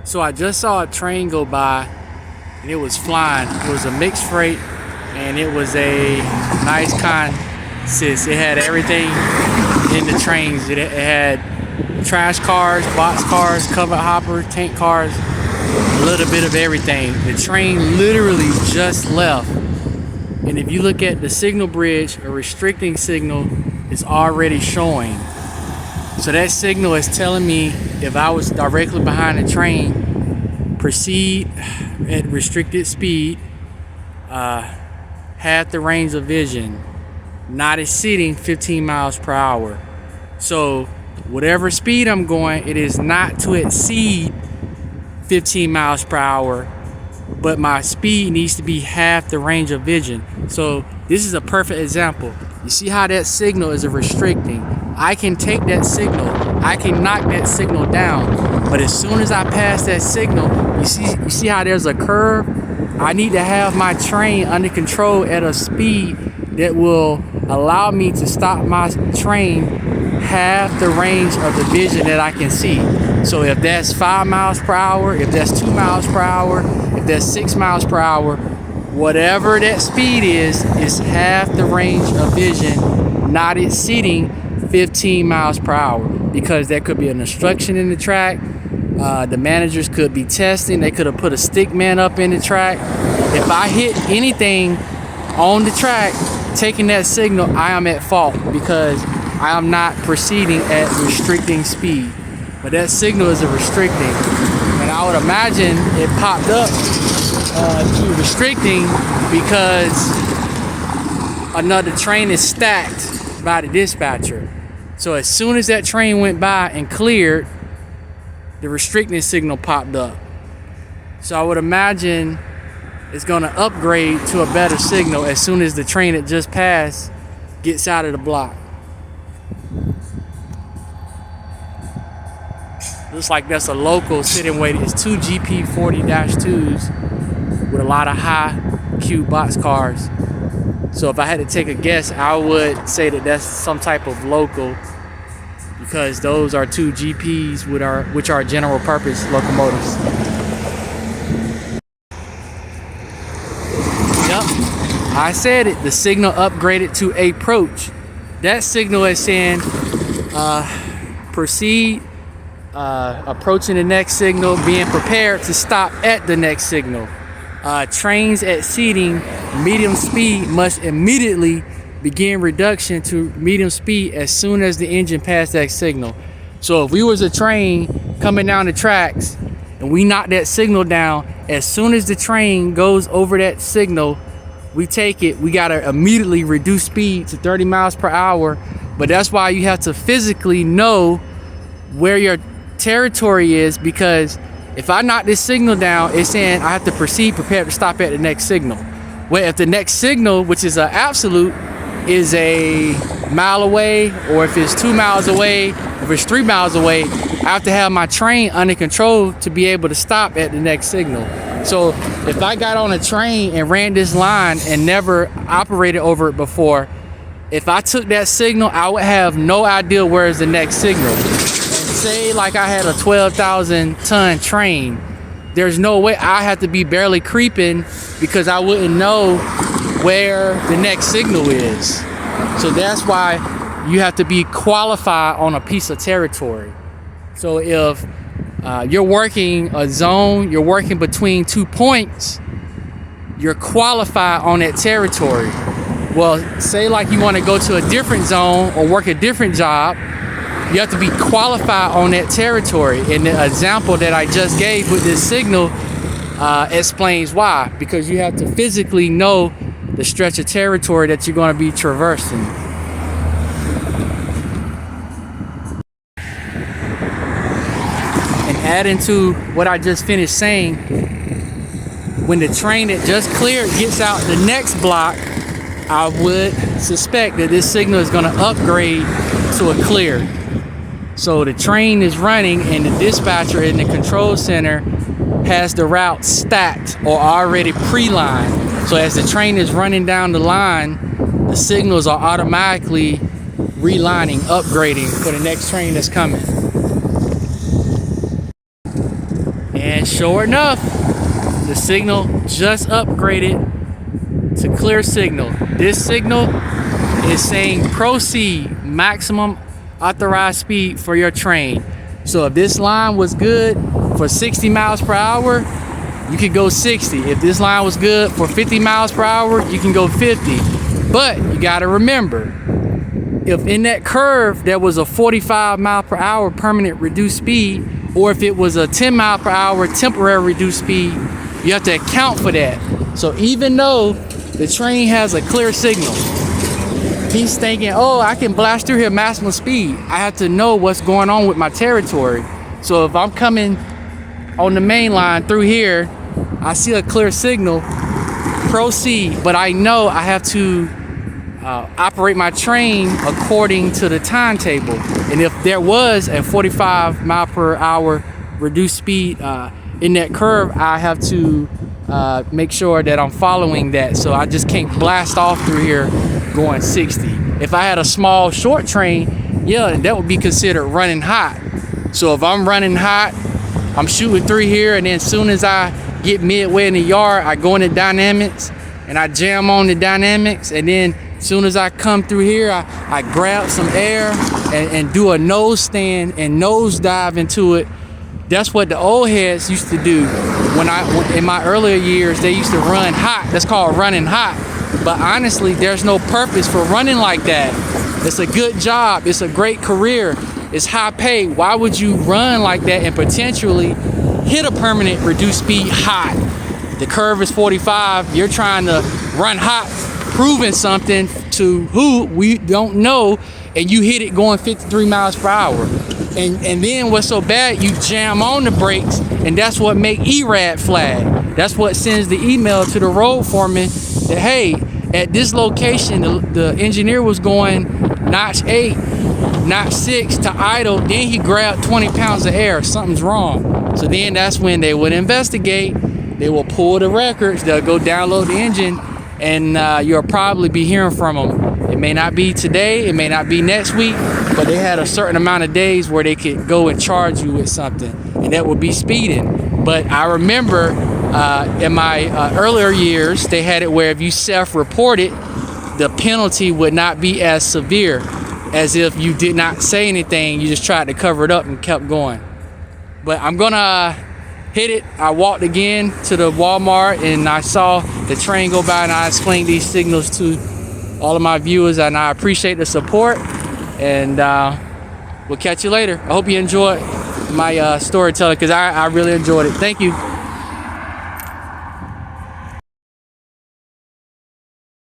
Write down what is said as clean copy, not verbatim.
So I just saw a train go by and it was flying. It was a mixed freight and it was a nice consist. It had everything in the trains. It had trash cars, box cars, covered hopper, tank cars, a little bit of everything. The train literally just left. And if you look at the signal bridge, a restricting signal is already showing. So that signal is telling me if I was directly behind the train, proceed at restricted speed, half the range of vision, not exceeding 15 miles per hour. So whatever speed I'm going, it is not to exceed 15 miles per hour, but my speed needs to be half the range of vision. So this is a perfect example. You see how that signal is a restricting. I can take that signal, I can knock that signal down, but as soon as I pass that signal, you see how there's a curve? I need to have my train under control at a speed that will allow me to stop my train half the range of the vision that I can see. So if that's 5 miles per hour, if that's 2 miles per hour, if that's 6 miles per hour, whatever that speed is half the range of vision, not exceeding 15 miles per hour, because there could be an obstruction in the track. The managers could be testing. They could have put a stick man up in the track. If I hit anything on the track, taking that signal, I am at fault because I am not proceeding at restricting speed. But that signal is a restricting. And I would imagine it popped up to restricting because another train is stacked by the dispatcher. So as soon as that train went by and cleared, the restricting signal popped up. So I would imagine it's going to upgrade to a better signal as soon as the train that just passed gets out of the block. Looks like that's a local sitting waiting. It's two GP 40-2s with a lot of high queue box cars. So if I had to take a guess, I would say that that's some type of local, because those are two GPs which are general purpose locomotives. Yep, I said it. The signal upgraded to approach. That signal is saying proceed, approaching the next signal, being prepared to stop at the next signal. Trains exceeding medium speed must immediately begin reduction to medium speed as soon as the engine passed that signal. So if we was a train coming down the tracks and we knock that signal down, as soon as the train goes over that signal, we take it, we gotta immediately reduce speed to 30 miles per hour. But that's why you have to physically know where your territory is, because if I knock this signal down, it's saying I have to proceed prepared to stop at the next signal. Well, if the next signal, which is an absolute, is a mile away, or if it's 2 miles away, if it's 3 miles away, I have to have my train under control to be able to stop at the next signal. So if I got on a train and ran this line and never operated over it before, if I took that signal, I would have no idea where is the next signal. Say like I had a 12,000 ton train, there's no way. I have to be barely creeping because I wouldn't know where the next signal is. So that's why you have to be qualified on a piece of territory. So if you're working a zone, you're working between 2 points, you're qualified on that territory. Well, say like you want to go to a different zone or work a different job, you have to be qualified on that territory. And the example that I just gave with this signal explains why. Because you have to physically know the stretch of territory that you're going to be traversing. And adding to what I just finished saying, when the train that just cleared gets out the next block, I would suspect that this signal is going to upgrade to a clear. So the train is running and the dispatcher in the control center has the route stacked or already pre-lined. So as the train is running down the line, the signals are automatically relining, upgrading for the next train that's coming. And sure enough, the signal just upgraded to clear signal. This signal is saying proceed, maximum authorized speed for your train. So if this line was good for 60 miles per hour, you could go 60. If this line was good for 50 miles per hour, you can go 50. But you gotta remember, if in that curve there was a 45 mile per hour permanent reduced speed, or if it was a 10 mile per hour temporary reduced speed, you have to account for that. So even though the train has a clear signal, he's thinking, oh, I can blast through here maximum speed. I have to know what's going on with my territory. So if I'm coming on the main line through here, I see a clear signal, proceed, but I know I have to operate my train according to the timetable. And if there was a 45 mile per hour reduced speed in that curve, I have to make sure that I'm following that. So I just can't blast off through here going 60. If I had a small short train, yeah, that would be considered running hot. So if I'm running hot, I'm shooting through here, and then as soon as I get midway in the yard, I go into dynamics and I jam on the dynamics, and then as soon as I come through here, I grab some air and do a nose stand and nose dive into it. That's what the old heads used to do. In my earlier years, they used to run hot. That's called running hot. But honestly, there's no purpose for running like that. It's a good job. It's a great career. It's high pay. Why would you run like that and potentially hit a permanent reduced speed hot? The curve is 45. You're trying to run hot, proving something to who we don't know, and you hit it going 53 miles per hour. And then what's so bad, you jam on the brakes, and that's what make ERAD flag. That's what sends the email to the road foreman that, hey, at this location, the engineer was going notch 8, notch 6 to idle, then he grabbed 20 pounds of air, something's wrong. So then that's when they would investigate, they will pull the records, they'll go download the engine, and you'll probably be hearing from them. It may not be today, it may not be next week, but they had a certain amount of days where they could go and charge you with something, and that would be speeding. But I remember in my earlier years, they had it where if you self-reported, the penalty would not be as severe as if you did not say anything, you just tried to cover it up and kept going. But I'm gonna hit it. I walked again to the Walmart and I saw the train go by, and I explained these signals to all of my viewers, and I appreciate the support, and we'll catch you later. I hope you enjoyed my storytelling, because I really enjoyed it. Thank you.